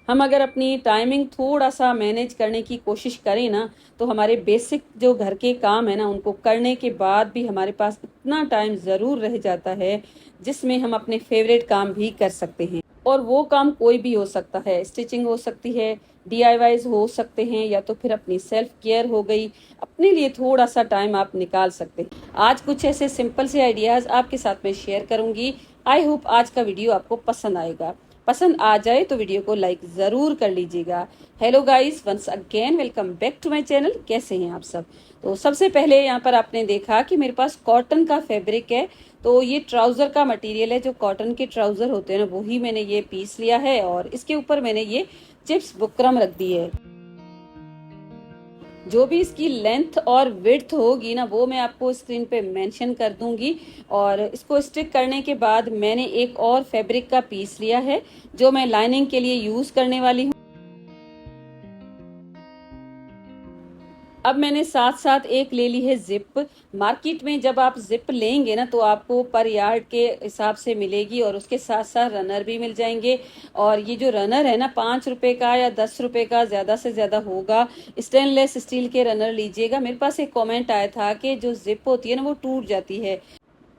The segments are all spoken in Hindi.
हम अगर अपनी टाइमिंग थोड़ा सा मैनेज करने की कोशिश करें ना, तो हमारे बेसिक जो घर के काम है ना, उनको करने के बाद भी हमारे पास इतना टाइम ज़रूर रह जाता है जिसमें हम अपने फेवरेट काम भी कर सकते हैं। और वो काम कोई भी हो सकता है, स्टिचिंग हो सकती है, डीआईवाईज हो सकते हैं, या तो फिर अपनी सेल्फ केयर हो गई। अपने लिए थोड़ा सा टाइम आप निकाल सकते हैं। आज कुछ ऐसे सिंपल से आइडियाज़ आपके साथ में शेयर करूंगी। आई होप आज का वीडियो आपको पसंद आएगा। पसंद आ जाए तो वीडियो को लाइक ज़रूर कर लीजिएगा। Hello guys, once again welcome back to my channel. कैसे हैं आप सब? तो सबसे पहले यहाँ पर आपने देखा कि मेरे पास कॉटन का फैब्रिक है। तो ये ट्राउज़र का मटेरियल है, जो कॉटन के ट्राउज़र होते हैं ना, वही मैंने ये पीस लिया है और इसके ऊपर मैंने ये चिप्स बुकरम रख दी है। जो भी इसकी लेंथ और विड्थ होगी ना, वो मैं आपको स्क्रीन पे मेंशन कर दूंगी। और इसको स्टिक करने के बाद मैंने एक और फैब्रिक का पीस लिया है, जो मैं लाइनिंग के लिए यूज करने वाली हूँ। अब मैंने साथ साथ एक ले ली है जिप। मार्केट में जब आप जिप लेंगे ना, तो आपको पर यार्ड के हिसाब से मिलेगी और उसके साथ साथ रनर भी मिल जाएंगे। और ये जो रनर है ना, 5 रुपए का या 10 रुपए का ज्यादा से ज्यादा होगा। स्टेनलेस स्टील के रनर लीजिएगा। मेरे पास एक कमेंट आया था कि जो जिप होती है ना, वो टूट जाती है।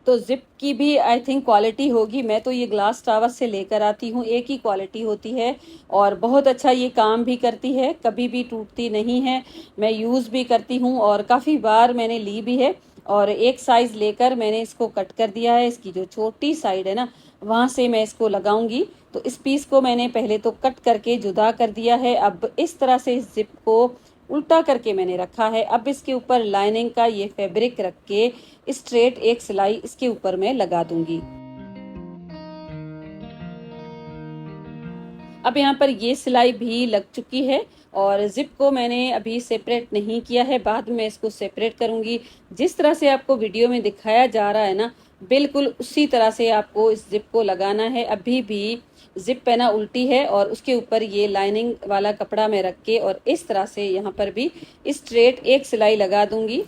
तो जिप की भी आई थिंक क्वालिटी होगी। मैं तो ये ग्लास टावर से लेकर आती हूँ, एक ही क्वालिटी होती है और बहुत अच्छा ये काम भी करती है, कभी भी टूटती नहीं है। मैं यूज़ भी करती हूँ और काफ़ी बार मैंने ली भी है। और एक साइज़ लेकर मैंने इसको कट कर दिया है। इसकी जो छोटी साइड है ना, वहाँ से मैं इसको लगाऊंगी। तो इस पीस को मैंने पहले तो कट करके जुदा कर दिया है। अब इस तरह से इस जिप को उल्टा करके मैंने रखा है। अब इसके ऊपर लाइनिंग का ये फैब्रिक रख के स्ट्रेट एक सिलाई इसके ऊपर मैं लगा दूंगी। अब यहाँ पर ये सिलाई भी लग चुकी है और जिप को मैंने अभी सेपरेट नहीं किया है, बाद में इसको सेपरेट करूंगी। जिस तरह से आपको वीडियो में दिखाया जा रहा है ना, बिल्कुल उसी तरह से आपको इस जिप को लगाना है। अभी भी जिप है ना उल्टी है और उसके ऊपर ये लाइनिंग वाला कपड़ा मैं रख के और इस तरह से यहाँ पर भी स्ट्रेट एक सिलाई लगा दूंगी।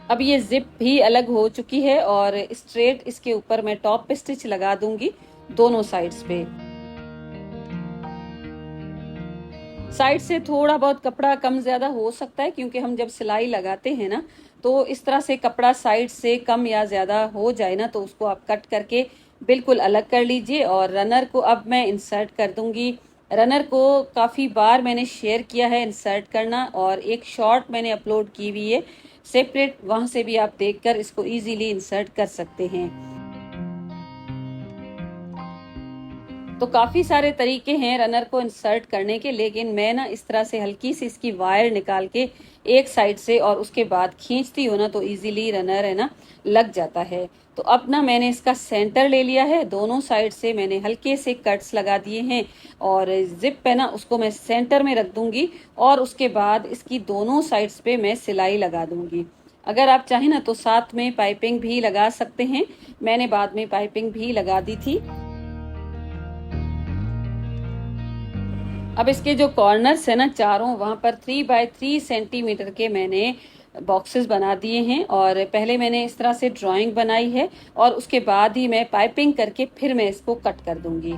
अब ये जिप भी अलग हो चुकी है और स्ट्रेट इसके ऊपर मैं टॉप स्टिच लगा दूंगी दोनों साइड्स पे। साइड से थोड़ा बहुत कपड़ा कम ज्यादा हो सकता है, क्योंकि हम जब सिलाई लगाते हैं ना, तो इस तरह से कपड़ा साइड से कम या ज्यादा हो जाए ना, तो उसको आप कट करके बिल्कुल अलग कर लीजिए। और रनर को अब मैं इंसर्ट कर दूंगी। रनर को काफी बार मैंने शेयर किया है इंसर्ट करना, और एक शॉर्ट मैंने अपलोड की हुई है सेपरेट, वहां से भी आप देखकर इसको इजीली इंसर्ट कर सकते हैं। तो काफी सारे तरीके हैं रनर को इंसर्ट करने के, लेकिन मैं ना इस तरह से हल्की सी इसकी वायर निकाल के एक साइड से और उसके बाद खींचती हूँ ना, तो इजीली रनर है ना लग जाता है। तो अब ना मैंने इसका सेंटर ले लिया है, दोनों साइड से मैंने हल्के से कट्स लगा दिए हैं और जिप है ना उसको मैं सेंटर में रख दूंगी और उसके बाद इसकी दोनों साइड्स पे मैं सिलाई लगा दूंगी। अगर आप चाहें ना तो साथ में पाइपिंग भी लगा सकते हैं। मैंने बाद में पाइपिंग भी लगा दी थी। अब इसके जो कॉर्नर्स है ना चारों, वहां पर 3 बाय 3 सेंटीमीटर के मैंने बॉक्सेस बना दिए हैं। और पहले मैंने इस तरह से ड्राइंग बनाई है और उसके बाद ही मैं पाइपिंग करके फिर मैं इसको कट कर दूंगी।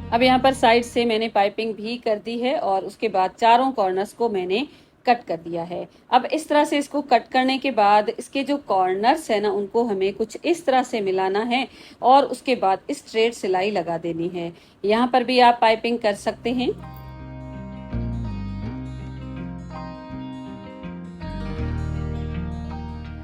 अब यहाँ पर साइड से मैंने पाइपिंग भी कर दी है और उसके बाद चारों कॉर्नर्स को मैंने कट कर दिया है। अब इस तरह से इसको कट करने के बाद इसके जो कॉर्नर्स है ना, उनको हमें कुछ इस तरह से मिलाना है और उसके बाद स्ट्रेट सिलाई लगा देनी है। यहाँ पर भी आप पाइपिंग कर सकते हैं।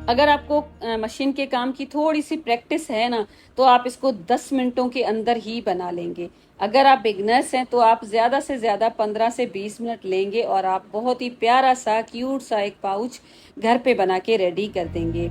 अगर आपको मशीन के काम की थोड़ी सी प्रैक्टिस है ना, तो आप इसको 10 मिनटों के अंदर ही बना लेंगे। अगर आप बिगनर्स हैं तो आप ज्यादा से ज्यादा 15 से 20 मिनट लेंगे और आप बहुत ही प्यारा सा क्यूट सा एक पाउच घर पे बना के रेडी कर देंगे।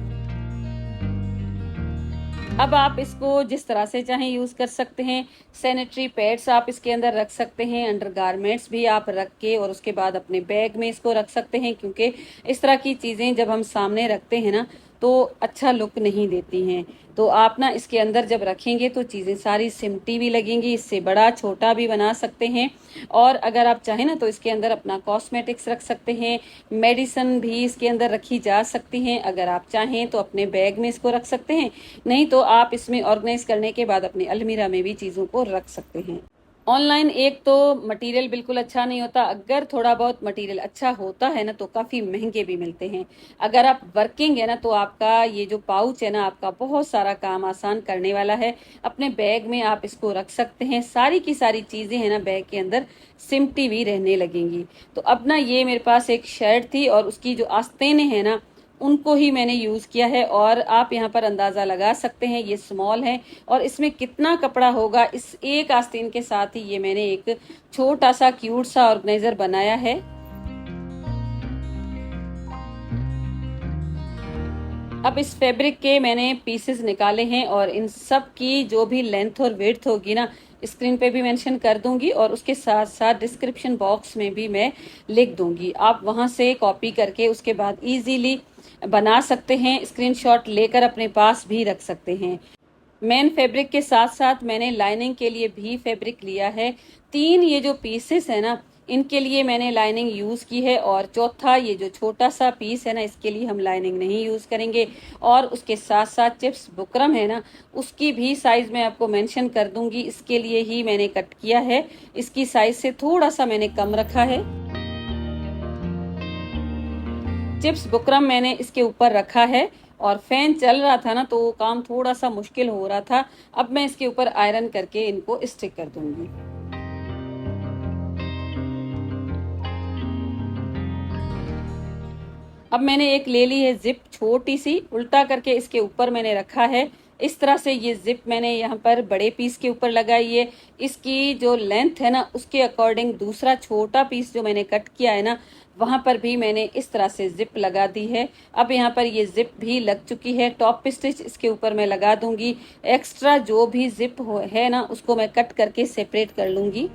अब आप इसको जिस तरह से चाहें यूज कर सकते हैं। सैनिटरी पैड्स आप इसके अंदर रख सकते हैं, अंडरगारमेंट्स भी आप रख के और उसके बाद अपने बैग में इसको रख सकते हैं, क्योंकि इस तरह की चीजें जब हम सामने रखते हैं ना, तो अच्छा लुक नहीं देती हैं। तो आप ना इसके अंदर जब रखेंगे तो चीज़ें सारी सिमटी भी लगेंगी, इससे बड़ा छोटा भी बना सकते हैं। और अगर आप चाहें ना तो इसके अंदर अपना कॉस्मेटिक्स रख सकते हैं, मेडिसिन भी इसके अंदर रखी जा सकती हैं। अगर आप चाहें तो अपने बैग में इसको रख सकते हैं, नहीं तो आप इसमें ऑर्गेनाइज करने के बाद अपनी अलमीरा में भी चीज़ों को रख सकते हैं। ऑनलाइन एक तो मटेरियल बिल्कुल अच्छा नहीं होता, अगर थोड़ा बहुत मटेरियल अच्छा होता है ना तो काफ़ी महंगे भी मिलते हैं। अगर आप वर्किंग है ना तो आपका ये जो पाउच है ना आपका बहुत सारा काम आसान करने वाला है। अपने बैग में आप इसको रख सकते हैं, सारी की सारी चीज़ें हैं ना बैग के अंदर सिमटी भी रहने लगेंगी। तो अब ना ये मेरे पास एक शर्ट थी और उसकी जो आस्तीनें हैं ना उनको ही मैंने यूज़ किया है, और आप यहाँ पर अंदाज़ा लगा सकते हैं ये स्मॉल है और इसमें कितना कपड़ा होगा। इस एक आस्तीन के साथ ही ये मैंने एक छोटा सा क्यूट सा ऑर्गेनाइजर बनाया है। अब इस फैब्रिक के मैंने पीसेस निकाले हैं और इन सब की जो भी लेंथ और विड्थ होगी ना स्क्रीन पे भी मेंशन कर दूंगी और उसके साथ साथ डिस्क्रिप्शन बॉक्स में भी मैं लिख दूंगी। आप वहां से कॉपी करके उसके बाद इजीली बना सकते हैं, स्क्रीनशॉट लेकर अपने पास भी रख सकते हैं। मेन फैब्रिक के साथ साथ मैंने लाइनिंग के लिए भी फैब्रिक लिया है। 3 ये जो पीसेस है ना इनके लिए मैंने लाइनिंग यूज की है, और चौथा ये जो छोटा सा पीस है ना इसके लिए हम लाइनिंग नहीं यूज करेंगे। और उसके साथ साथ चिप्स बुकरम है ना उसकी भी साइज मैं आपको मेंशन कर दूंगी, इसके लिए ही मैंने कट किया है। इसकी साइज से थोड़ा सा मैंने कम रखा है। चिप्स बुकरम मैंने इसके ऊपर रखा है और फैन चल रहा था ना तो काम थोड़ा सा मुश्किल हो रहा था। अब मैं इसके ऊपर आयरन करके इनको स्टिक कर दूंगी। अब मैंने एक ले ली है जिप छोटी सी, उल्टा करके इसके ऊपर मैंने रखा है। इस तरह से ये जिप मैंने यहाँ पर बड़े पीस के ऊपर लगाई है। इसकी जो लेंथ है ना उसके अकॉर्डिंग दूसरा छोटा पीस जो मैंने कट किया है ना वहां पर भी मैंने इस तरह से जिप लगा दी है। अब यहाँ पर ये जिप भी लग चुकी है। टॉप स्टिच इसके ऊपर मैं लगा दूंगी। एक्स्ट्रा जो भी जिप है ना उसको मैं कट करके सेपरेट कर लूंगी।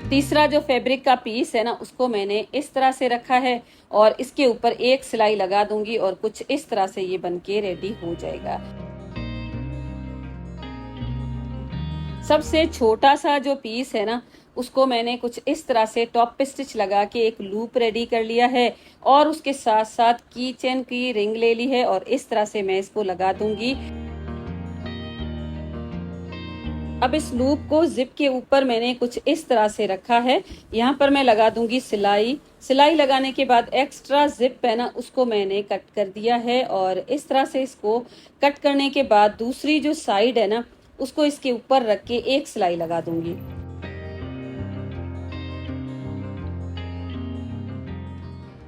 तीसरा जो फैब्रिक का पीस है ना उसको मैंने इस तरह से रखा है और इसके ऊपर एक सिलाई लगा दूंगी और कुछ इस तरह से ये बनके रेडी हो जाएगा। सबसे छोटा सा जो पीस है ना उसको मैंने कुछ इस तरह से टॉप पे स्टिच लगा के एक लूप रेडी कर लिया है और उसके साथ साथ की चेन की रिंग ले ली है और इस तरह से मैं इसको लगा दूंगी। अब इस लूप को जिप के ऊपर मैंने कुछ इस तरह से रखा है। यहाँ पर मैं लगा दूंगी सिलाई। सिलाई लगाने के बाद एक्स्ट्रा जिप है ना उसको मैंने कट कर दिया है और इस तरह से इसको कट करने के बाद दूसरी जो साइड है ना उसको इसके ऊपर रख के एक सिलाई लगा दूंगी।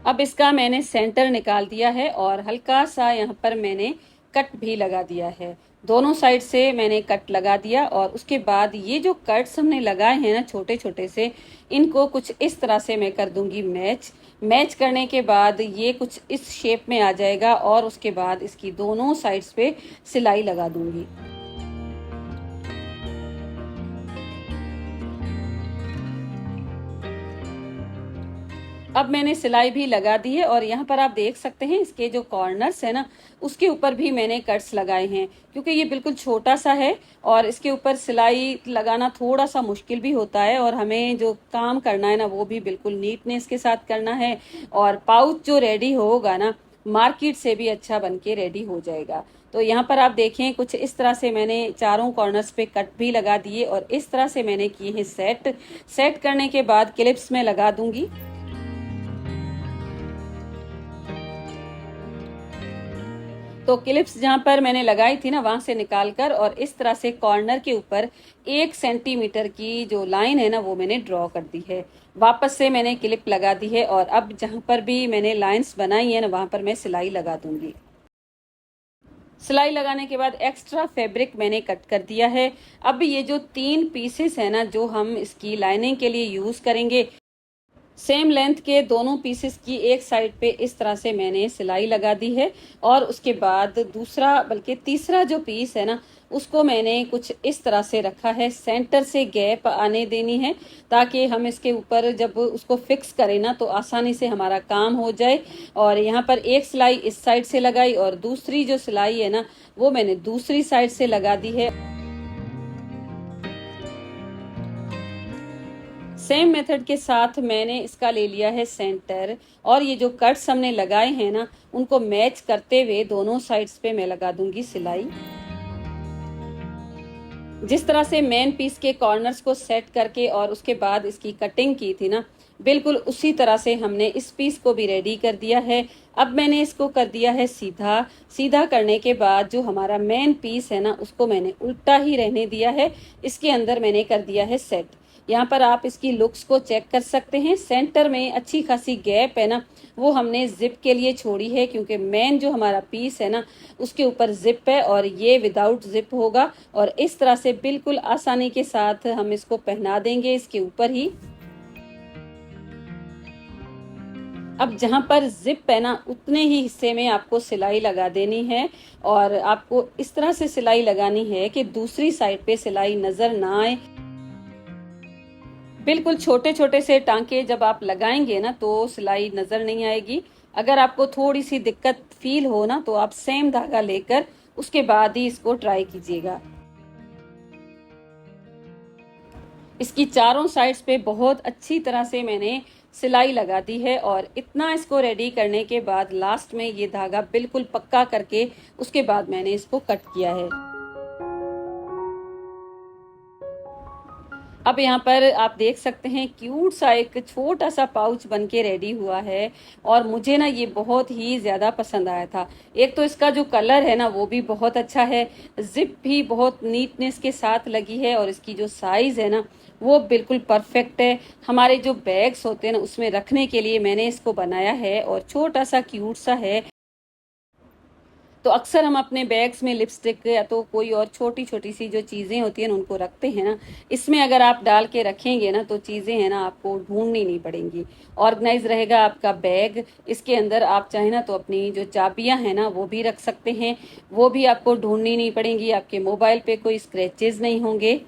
अब इसका मैंने सेंटर निकाल दिया है और हल्का सा यहाँ पर मैंने कट भी लगा दिया है। दोनों साइड से मैंने कट लगा दिया और उसके बाद ये जो कट्स हमने लगाए हैं ना छोटे छोटे से, इनको कुछ इस तरह से मैं कर दूंगी मैच करने के बाद ये कुछ इस शेप में आ जाएगा और उसके बाद इसकी दोनों साइड्स पे सिलाई लगा दूंगी। अब मैंने सिलाई भी लगा दी है और यहाँ पर आप देख सकते हैं इसके जो कॉर्नर्स है ना उसके ऊपर भी मैंने कट्स लगाए हैं, क्योंकि ये बिल्कुल छोटा सा है और इसके ऊपर सिलाई लगाना थोड़ा सा मुश्किल भी होता है और हमें जो काम करना है ना वो भी बिल्कुल नीटनेस के साथ करना है। और पाउच जो रेडी होगा ना मार्केट से भी अच्छा बन के रेडी हो जाएगा। तो यहाँ पर आप देखें कुछ इस तरह से मैंने चारों कॉर्नर्स पे कट भी लगा दिए और इस तरह से मैंने किए हैं सेट करने के बाद क्लिप्स में लगा दूंगी। तो क्लिप्स जहां पर मैंने लगाई थी ना वहां से निकालकर और इस तरह से कॉर्नर के ऊपर 1 सेंटीमीटर की जो लाइन है ना वो मैंने ड्रॉ कर दी है। वापस से मैंने क्लिप लगा दी है और अब जहां पर भी मैंने लाइंस बनाई है ना वहां पर मैं सिलाई लगा दूंगी। सिलाई लगाने के बाद एक्स्ट्रा फैब्रिक मैंने कट कर दिया है। अब ये जो 3 पीसेस है ना जो हम इसकी लाइनिंग के लिए यूज करेंगे, सेम लेंथ के दोनों पीसेस की एक साइड पे इस तरह से मैंने सिलाई लगा दी है और उसके बाद दूसरा बल्कि तीसरा जो पीस है ना उसको मैंने कुछ इस तरह से रखा है, सेंटर से गैप आने देनी है ताकि हम इसके ऊपर जब उसको फिक्स करें ना तो आसानी से हमारा काम हो जाए। और यहाँ पर एक सिलाई इस साइड से लगाई और दूसरी जो सिलाई है ना वो मैंने दूसरी साइड से लगा दी है। सेम मेथड के साथ मैंने इसका ले लिया है सेंटर, और ये जो कट्स हमने लगाए हैं ना उनको मैच करते हुए दोनों साइड्स पे मैं लगा दूंगी सिलाई। जिस तरह से मेन पीस के कॉर्नर्स को सेट करके और उसके बाद इसकी कटिंग की थी ना, बिल्कुल उसी तरह से हमने इस पीस को भी रेडी कर दिया है। अब मैंने इसको कर दिया है सीधा। सीधा करने के बाद जो हमारा मेन पीस है ना उसको मैंने उल्टा ही रहने दिया है। इसके अंदर मैंने कर दिया है सेट। यहाँ पर आप इसकी लुक्स को चेक कर सकते हैं। सेंटर में अच्छी खासी गैप है ना, वो हमने जिप के लिए छोड़ी है क्योंकि मेन जो हमारा पीस है ना उसके ऊपर जिप है और ये विदाउट जिप होगा। और इस तरह से बिल्कुल आसानी के साथ हम इसको पहना देंगे इसके ऊपर ही। अब जहां पर जिप है ना उतने ही हिस्से में आपको सिलाई लगा देनी है, और आपको इस तरह से सिलाई लगानी है कि दूसरी साइड पे सिलाई नजर ना आए। बिल्कुल छोटे छोटे से टांके जब आप लगाएंगे ना तो सिलाई नजर नहीं आएगी। अगर आपको थोड़ी सी दिक्कत फील हो ना तो आप सेम धागा लेकर उसके बाद ही इसको ट्राई कीजिएगा। इसकी चारों साइड्स पे बहुत अच्छी तरह से मैंने सिलाई लगा दी है, और इतना इसको रेडी करने के बाद लास्ट में ये धागा बिल्कुल पक्का करके उसके बाद मैंने इसको कट किया है। अब यहाँ पर आप देख सकते हैं क्यूट सा एक छोटा सा पाउच बनके रेडी हुआ है, और मुझे ना ये बहुत ही ज्यादा पसंद आया था। एक तो इसका जो कलर है ना वो भी बहुत अच्छा है, जिप भी बहुत नीटनेस के साथ लगी है, और इसकी जो साइज है ना वो बिल्कुल परफेक्ट है। हमारे जो बैग्स होते हैं ना उसमें रखने के लिए मैंने इसको बनाया है, और छोटा सा क्यूट सा है। तो अक्सर हम अपने बैग्स में लिपस्टिक या तो कोई और छोटी छोटी सी जो चीजें होती हैं उनको रखते हैं ना, इसमें अगर आप डाल के रखेंगे ना तो चीजें हैं ना आपको ढूंढनी नहीं पड़ेंगी, ऑर्गेनाइज रहेगा आपका बैग। इसके अंदर आप चाहे ना तो अपनी जो चाबियां हैं ना वो भी रख सकते हैं, वो भी आपको ढूंढनी नहीं पड़ेंगी। आपके मोबाइल पे कोई स्क्रैचेस नहीं होंगे।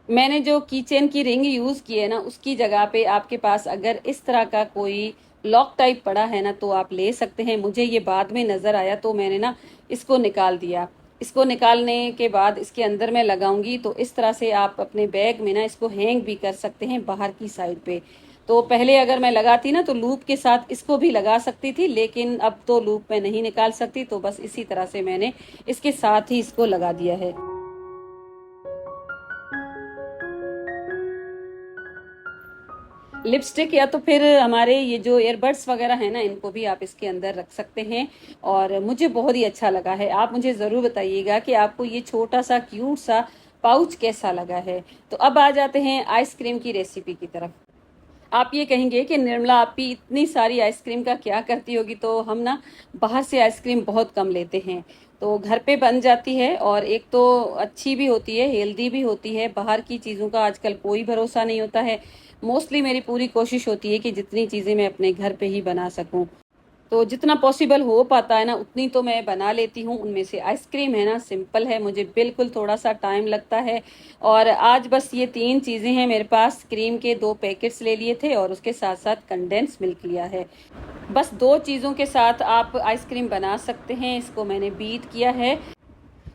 मैंने जो कीचेन की रिंग यूज की है ना उसकी जगह पे आपके पास अगर इस तरह का कोई लॉक टाइप पड़ा है ना तो आप ले सकते हैं। मुझे ये बाद में नजर आया तो मैंने ना इसको निकाल दिया। इसको निकालने के बाद इसके अंदर मैं लगाऊंगी, तो इस तरह से आप अपने बैग में ना इसको हैंग भी कर सकते हैं बाहर की साइड पे। तो पहले अगर मैं लगाती ना तो लूप के साथ इसको भी लगा सकती थी, लेकिन अब तो लूप में नहीं निकाल सकती, तो बस इसी तरह से मैंने इसके साथ ही इसको लगा दिया है। लिपस्टिक या तो फिर हमारे ये जो ईयरबड्स वगैरह है ना इनको भी आप इसके अंदर रख सकते हैं, और मुझे बहुत ही अच्छा लगा है। आप मुझे जरूर बताइएगा कि आपको ये छोटा सा क्यूट सा पाउच कैसा लगा है। तो अब आ जाते हैं आइसक्रीम की रेसिपी की तरफ। आप ये कहेंगे कि निर्मला आप भी इतनी सारी आइसक्रीम का क्या करती होगी, तो हम ना बाहर से आइसक्रीम बहुत कम लेते हैं, तो घर पे बन जाती है, और एक तो अच्छी भी होती है, हेल्दी भी होती है। बाहर की चीज़ों का आजकल कोई भरोसा नहीं होता है। मोस्टली मेरी पूरी कोशिश होती है कि जितनी चीज़ें मैं अपने घर पे ही बना सकूं, तो जितना पॉसिबल हो पाता है ना उतनी तो मैं बना लेती हूँ। उनमें से आइसक्रीम है ना सिंपल है, मुझे बिल्कुल थोड़ा सा टाइम लगता है। और आज बस ये 3 चीज़ें हैं मेरे पास। क्रीम के 2 पैकेट्स ले लिए थे, और उसके साथ साथ कंडेंस मिल्क लिया है। बस 2 चीज़ों के साथ आप आइसक्रीम बना सकते हैं। इसको मैंने बीट किया है।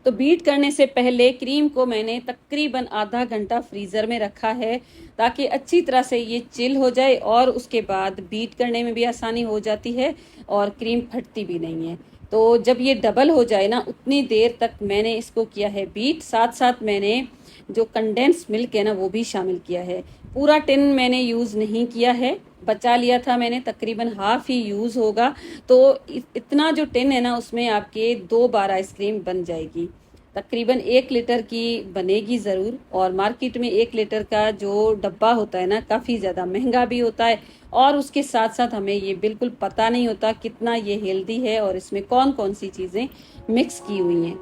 तो बीट करने से पहले क्रीम को मैंने तकरीबन आधा घंटा फ्रीज़र में रखा है ताकि अच्छी तरह से ये चिल हो जाए, और उसके बाद बीट करने में भी आसानी हो जाती है और क्रीम फटती भी नहीं है। तो जब ये डबल हो जाए ना उतनी देर तक मैंने इसको किया है बीट। साथ साथ मैंने जो कंडेंस मिल्क है ना वो भी शामिल किया है। पूरा टिन मैंने यूज़ नहीं किया है, बचा लिया था मैंने, तकरीबन हाफ ही यूज़ होगा। तो इतना जो टिन है ना उसमें आपके 2 बार आइसक्रीम बन जाएगी। तकरीबन 1 लीटर की बनेगी ज़रूर, और मार्केट में 1 लीटर का जो डब्बा होता है ना काफ़ी ज़्यादा महंगा भी होता है, और उसके साथ साथ हमें ये बिल्कुल पता नहीं होता कितना ये हेल्दी है और इसमें कौन कौन सी चीज़ें मिक्स की हुई हैं।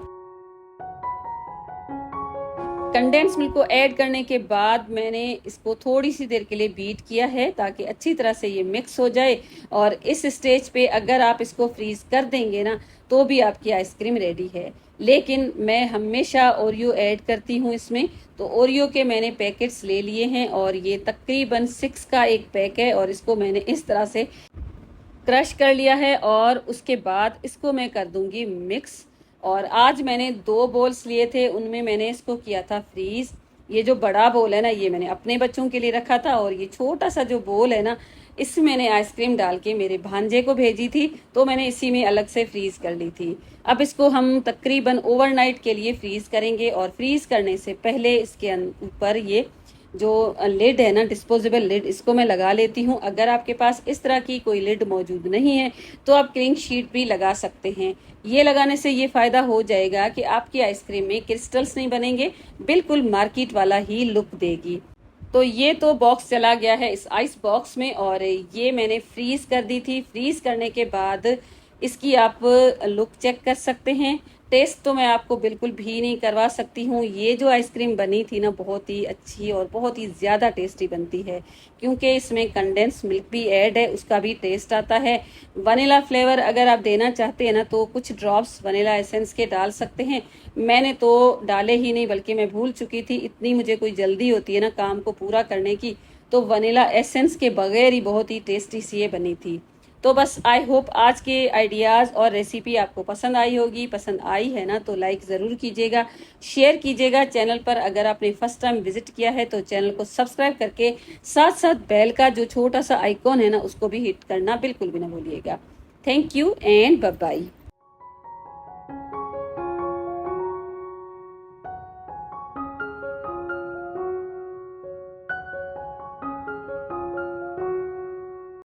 कंडेंस मिल्क को ऐड करने के बाद मैंने इसको थोड़ी सी देर के लिए बीट किया है ताकि अच्छी तरह से ये मिक्स हो जाए। और इस स्टेज पे अगर आप इसको फ्रीज कर देंगे ना तो भी आपकी आइसक्रीम रेडी है। लेकिन मैं हमेशा ओरियो ऐड करती हूँ इसमें, तो ओरियो के मैंने पैकेट्स ले लिए हैं और ये तकरीबन 6 का एक पैक है और इसको मैंने इस तरह से क्रश कर लिया है और उसके बाद इसको मैं कर दूंगी मिक्स। और आज मैंने 2 बोल्स लिए थे, उनमें मैंने इसको किया था फ्रीज। ये जो बड़ा बोल है ना ये मैंने अपने बच्चों के लिए रखा था और ये छोटा सा जो बोल है ना इसमें मैंने आइसक्रीम डाल के मेरे भांजे को भेजी थी, तो मैंने इसी में अलग से फ्रीज कर ली थी। अब इसको हम तकरीबन ओवरनाइट के लिए फ्रीज करेंगे और फ्रीज करने से पहले इसके ऊपर ये जो लिड है ना डिस्पोजेबल लिड, इसको मैं लगा लेती हूँ। अगर आपके पास इस तरह की कोई लिड मौजूद नहीं है तो आप क्लिंग शीट भी लगा सकते हैं। ये लगाने से ये फायदा हो जाएगा कि आपकी आइसक्रीम में क्रिस्टल्स नहीं बनेंगे, बिल्कुल मार्केट वाला ही लुक देगी। तो ये तो बॉक्स चला गया है इस आइस बॉक्स में और ये मैंने फ्रीज कर दी थी। फ्रीज करने के बाद इसकी आप लुक चेक कर सकते हैं। टेस्ट तो मैं आपको बिल्कुल भी नहीं करवा सकती हूँ। ये जो आइसक्रीम बनी थी ना बहुत ही अच्छी और बहुत ही ज़्यादा टेस्टी बनती है, क्योंकि इसमें कंडेंस मिल्क भी ऐड है, उसका भी टेस्ट आता है। वनीला फ्लेवर अगर आप देना चाहते हैं ना तो कुछ ड्रॉप्स वनीला एसेंस के डाल सकते हैं। मैंने तो डाले ही नहीं, बल्कि मैं भूल चुकी थी, इतनी मुझे कोई जल्दी होती है ना काम को पूरा करने की, तो वनीला एसेंस के बगैर ही बहुत ही टेस्टी सी ये बनी थी। तो बस आई होप आज के आइडियाज़ और रेसिपी आपको पसंद आई होगी। पसंद आई है ना तो लाइक ज़रूर कीजिएगा, शेयर कीजिएगा। चैनल पर अगर आपने फर्स्ट टाइम विजिट किया है तो चैनल को सब्सक्राइब करके साथ साथ बेल का जो छोटा सा आइकॉन है ना उसको भी हिट करना बिल्कुल भी ना भूलिएगा। Thank you and bye bye.